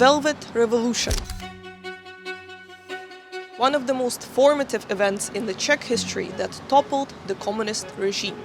Velvet Revolution. One of the most formative events in the Czech history that toppled the communist regime.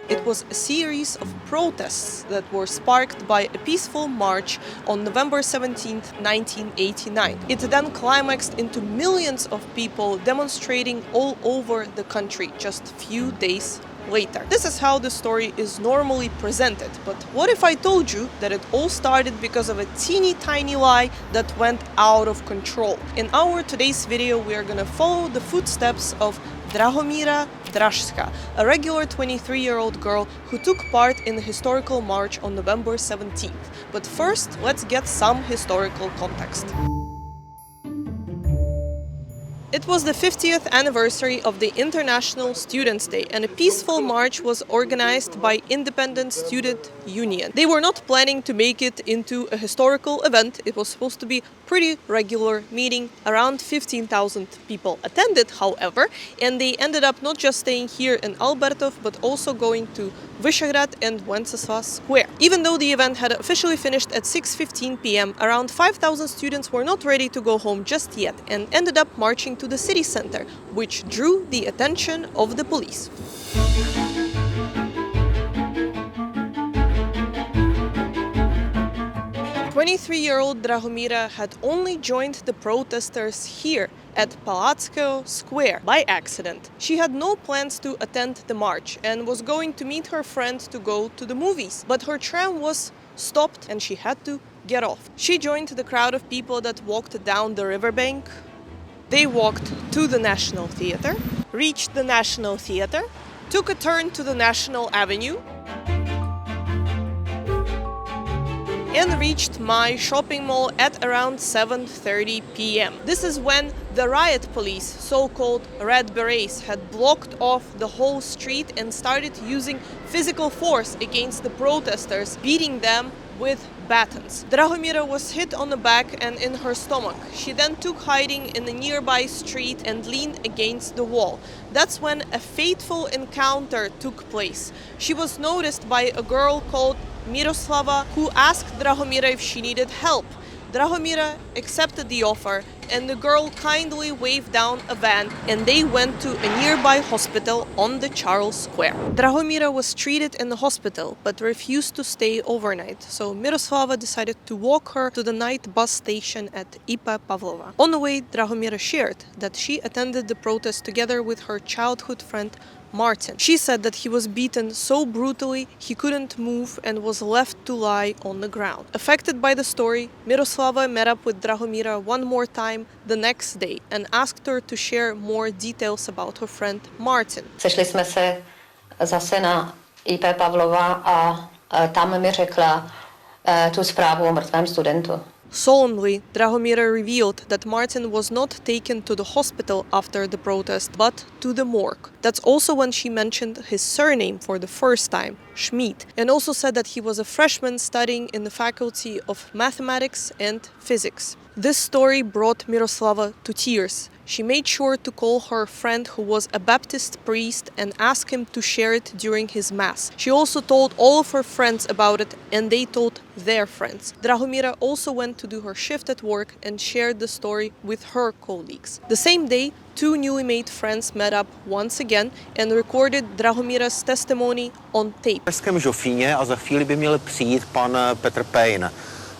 It was a series of protests that were sparked by a peaceful march on November 17, 1989. It then climaxed into millions of people demonstrating all over the country just a few days later. This is how the story is normally presented, but what if I told you that it all started because of a teeny tiny lie that went out of control? In our today's video, we are gonna follow the footsteps of Drahomíra Dražská, a regular 23-year-old girl who took part in the historical march on November 17th. But first, let's get some historical context. It was the 50th anniversary of the International Students' Day, and a peaceful march was organized by Independent Student Union. They were not planning to make it into a historical event. It was supposed to be a pretty regular meeting. Around 15,000 people attended, however, and they ended up not just staying here in Albertov, but also going to Vyšehrad and Wenceslas Square. Even though the event had officially finished at 6:15 p.m., around 5,000 students were not ready to go home just yet and ended up marching to the city center, which drew the attention of the police. The 23-year-old Drahomíra had only joined the protesters here at Palackého Square by accident. She had no plans to attend the march and was going to meet her friend to go to the movies, but her tram was stopped and she had to get off. She joined the crowd of people that walked down the riverbank. They walked to the National Theatre, reached the National Theatre, took a turn to the National Avenue, and reached my shopping mall at around 7:30 p.m. This is when the riot police, so-called Red Berets, had blocked off the whole street and started using physical force against the protesters, beating them with batons. Drahomíra was hit on the back and in her stomach. She then took hiding in a nearby street and leaned against the wall. That's when a fateful encounter took place. She was noticed by a girl called Miroslava, who asked Drahomíra if she needed help. Drahomíra accepted the offer, and the girl kindly waved down a van, and they went to a nearby hospital on the Charles Square. Drahomíra was treated in the hospital, but refused to stay overnight, so Miroslava decided to walk her to the night bus station at IP Pavlova. On the way, Drahomíra shared that she attended the protest together with her childhood friend Martin. She said that he was beaten so brutally he couldn't move and was left to lie on the ground. Affected by the story, Miroslava met up with Drahomíra one more time the next day and asked her to share more details about her friend Martin. Sešli jsme se zase na IP Pavlova a tam mi řekla tu zprávu o mrtvém studentu. Solemnly, Drahomíra revealed that Martin was not taken to the hospital after the protest, but to the morgue. That's also when she mentioned his surname for the first time, Schmid, and also said that he was a freshman studying in the Faculty of Mathematics and Physics. This story brought Miroslava to tears. She made sure to call her friend who was a Baptist priest and ask him to share it during his mass. She also told all of her friends about it and they told their friends. Drahomíra also went to do her shift at work and shared the story with her colleagues. The same day, two newly made friends met up once again and recorded Drahomíra's testimony on tape. V Pražském Žofíně a za chvíli by měl přijít pan Petr Pejn,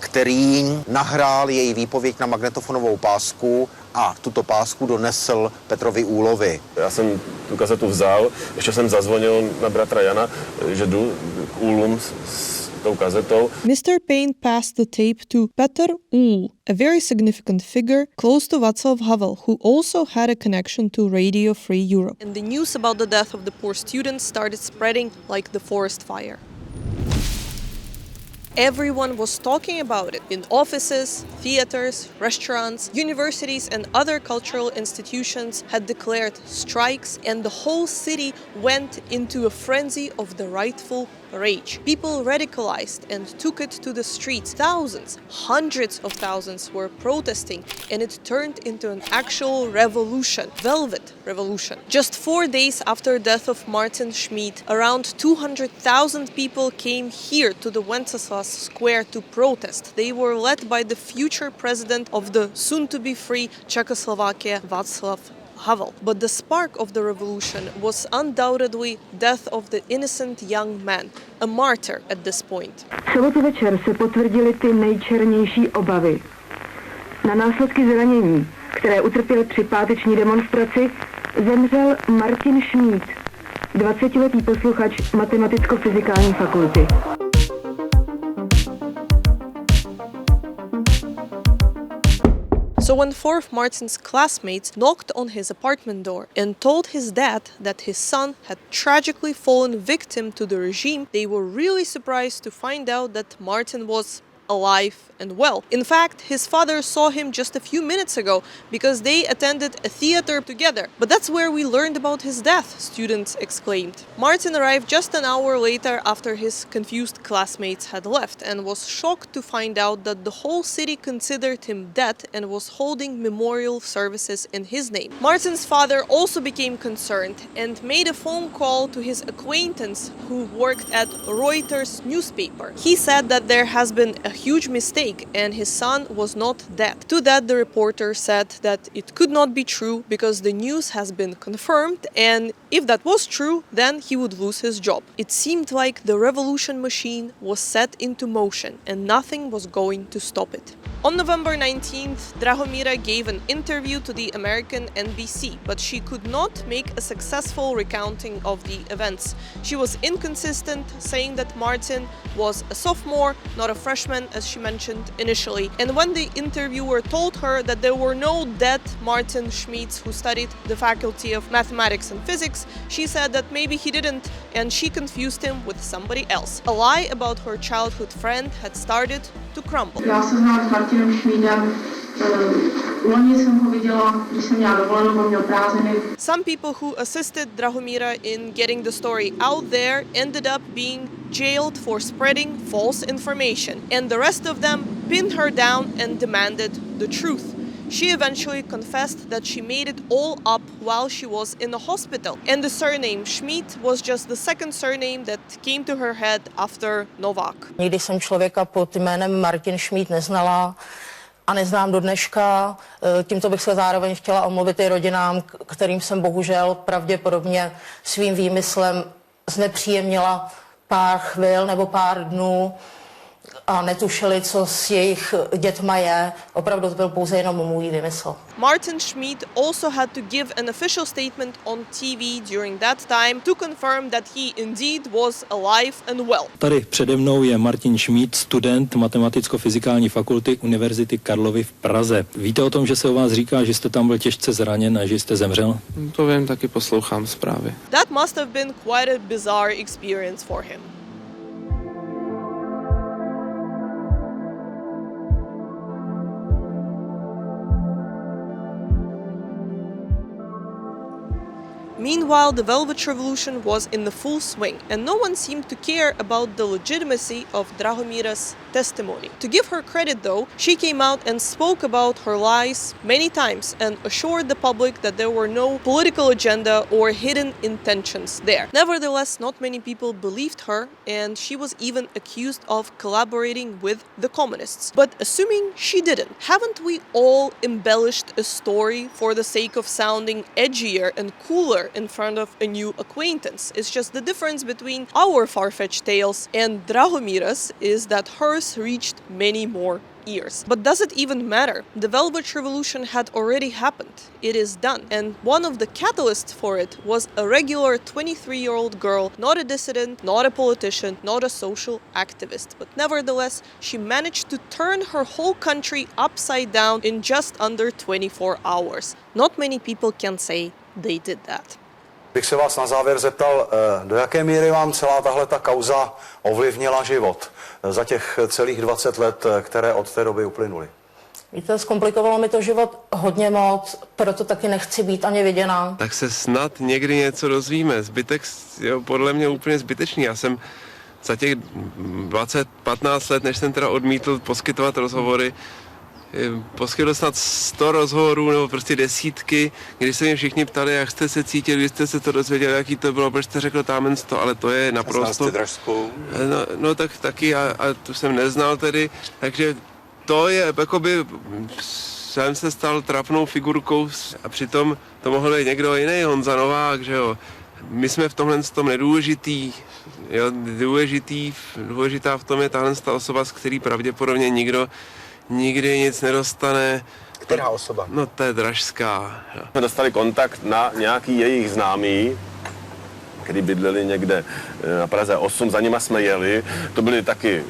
který nahrál její výpověď na magnetofonovou pásku a tuto pásku donesl Petrovi Úlovi. Já jsem tu kazetu vzal, ještě jsem zazvonil na bratra Jana, že jdu k Úlům s tou kazetou. Mr. Payne passed the tape to Petr Úl, a very significant figure close to Václav Havel, who also had a connection to Radio Free Europe. And the news about the death of the poor students started spreading like the forest fire. Everyone was talking about it in offices, theaters, restaurants, universities and other cultural institutions had declared strikes, and the whole city went into a frenzy of the rightful rage. People radicalized and took it to the streets. Thousands, hundreds of thousands were protesting, and it turned into an actual revolution, Velvet Revolution. Just 4 days after the death of Martin Schmidt, around 200,000 people came here to the Wenceslas Square to protest. They were led by the future president of the soon-to-be-free Czechoslovakia, Václav Havel. But the spark of the revolution was undoubtedly death of the innocent young man, a martyr at this point. V sobotu večer se potvrdily ty nejčernější obavy. Na následky zranění, které utrpěl při páteční demonstraci, zemřel Martin Schmidt, 20letý posluchač matematicko-fyzikální fakulty. So when four of Martin's classmates knocked on his apartment door and told his dad that his son had tragically fallen victim to the regime, they were really surprised to find out that Martin was alive and well. In fact, his father saw him just a few minutes ago because they attended a theater together. But that's where we learned about his death, students exclaimed. Martin arrived just an hour later after his confused classmates had left and was shocked to find out that the whole city considered him dead and was holding memorial services in his name. Martin's father also became concerned and made a phone call to his acquaintance who worked at Reuters newspaper. He said that there has been a huge mistake and his son was not dead. To that, the reporter said that it could not be true because the news has been confirmed, and if that was true, then he would lose his job. It seemed like the revolution machine was set into motion and nothing was going to stop it. On November 19th, Drahomira gave an interview to the American NBC, but she could not make a successful recounting of the events. She was inconsistent, saying that Martin was a sophomore, not a freshman, as she mentioned initially. And when the interviewer told her that there were no dead Martin Schmidts who studied the faculty of mathematics and physics, she said that maybe he didn't, and she confused him with somebody else. A lie about her childhood friend had started to crumble. Já se znám s Martinem Schmidem. Loni jsem ho viděla, když jsem měla dovolenou, měl prázdniny. Some people who assisted Drahomira in getting the story out there ended up being jailed for spreading false information, and the rest of them pinned her down and demanded the truth. She eventually confessed that she made it all up while she was in the hospital, and the surname Schmidt was just the second surname that came to her head after Novak. Nikdy jsem člověka pod jménem Martin Schmidt neznala a neznám do dneška. Tímto bych se zároveň chtěla omluvit i rodinám, kterým jsem bohužel pravděpodobně svým výmyslem znepříjemnila pár chvil nebo pár dnů a netušili, co s jejich dětma je. Opravdu to byl pouze jenom můj výmysl. Martin Schmidt also had to give an official statement on TV during that time to confirm that he indeed was alive and well. Tady přede mnou je Martin Schmidt, student matematicko-fyzikální fakulty Univerzity Karlovy v Praze. Víte o tom, že se o vás říká, že jste tam byl těžce zraněn a že jste zemřel? To vím, taky poslouchám zprávy. That must have been quite a bizarre experience for him. Meanwhile, the Velvet Revolution was in the full swing, and no one seemed to care about the legitimacy of Drahomira's testimony. To give her credit, though, she came out and spoke about her lies many times and assured the public that there were no political agenda or hidden intentions there. Nevertheless, not many people believed her, and she was even accused of collaborating with the communists. But assuming she didn't, haven't we all embellished a story for the sake of sounding edgier and cooler in front of a new acquaintance? It's just the difference between our far-fetched tales and Drahomira's is that hers reached many more ears. But does it even matter? The Velvet Revolution had already happened. It is done. And one of the catalysts for it was a regular 23-year-old girl, not a dissident, not a politician, not a social activist. But nevertheless, she managed to turn her whole country upside down in just under 24 hours. Not many people can say they did that. Bych se vás na závěr zeptal, do jaké míry vám celá tahleta kauza ovlivnila život za těch celých 20 let, které od té doby uplynuly? Víte, zkomplikovalo mi to život hodně moc, proto taky nechci být ani viděná. Tak se snad někdy něco dozvíme. Zbytek je podle mě úplně zbytečný. Já jsem za těch 15 let, než jsem teda odmítl poskytovat rozhovory, poskytl snad 100 rozhovorů nebo prostě desítky, když se mě všichni ptali, jak jste se cítili, když jste se to dozvěděli, jaký to bylo, proč jste řekl támen 100, ale to je naprosto... No tak taky a tu jsem neznal tedy, takže to je, jakoby, jsem se stal trapnou figurkou a přitom to mohl být někdo jiný, Honza Novák, že jo. My jsme v tomhle tom nedůležitý, jo, důležitá v tom je tahle osoba, z který pravděpodobně nikdo nikdy nic nedostane. Která osoba? No to je Dražská. Jo. Jsme dostali kontakt na nějaký jejich známý, který bydleli někde na Praze 8, za nima jsme jeli, to byli taky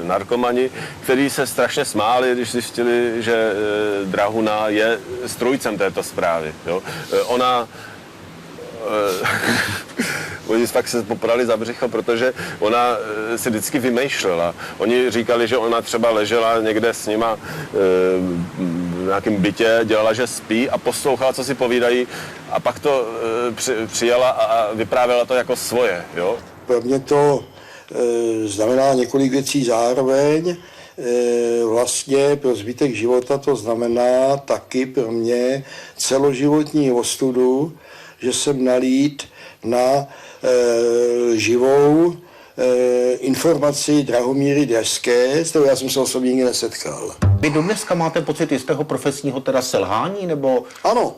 narkomani, kteří se strašně smáli, když zjistili, že Drahuna je strůjcem této zprávy. Jo. Oni fakt se poprali za břicho, protože ona si vždycky vymýšlela. Oni říkali, že ona třeba ležela někde s nima v nějakém bytě, dělala, že spí a poslouchala, co si povídají a pak to přijala a vyprávěla to jako svoje. Jo? Pro mě to znamená několik věcí zároveň. Vlastně pro zbytek života to znamená taky pro mě celoživotní ostudu, že jsem nalít na živou informaci Drahomíry Dražské, s kterou já jsem se osobně nikdy nesetkal. Vy dodneska máte pocit jistého profesního teda selhání, nebo? Ano.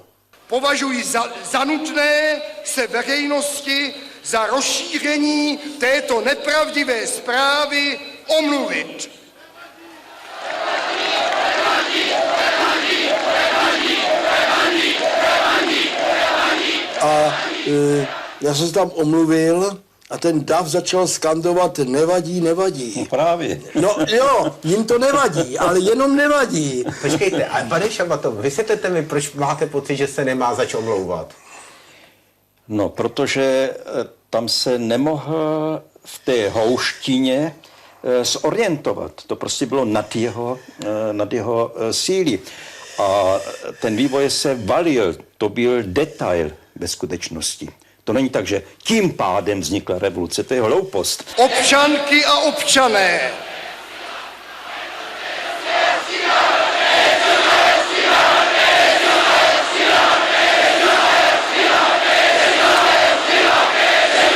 Považuji za nutné se veřejnosti za rozšíření této nepravdivé zprávy omluvit. A já jsem se tam omluvil a ten dav začal skandovat nevadí, nevadí. No právě. No jo, jim to nevadí, ale jenom nevadí. Počkejte, a pane Šabato, vysvětlete mi, proč máte pocit, že se nemá zač omlouvat? No, protože tam se nemohl v té houštině zorientovat. To prostě bylo nad jeho síly. A ten vývoj se valil, to byl detail ve skutečnosti. To není tak, že tím pádem vznikla revoluce, to je hloupost. Občanky a občané,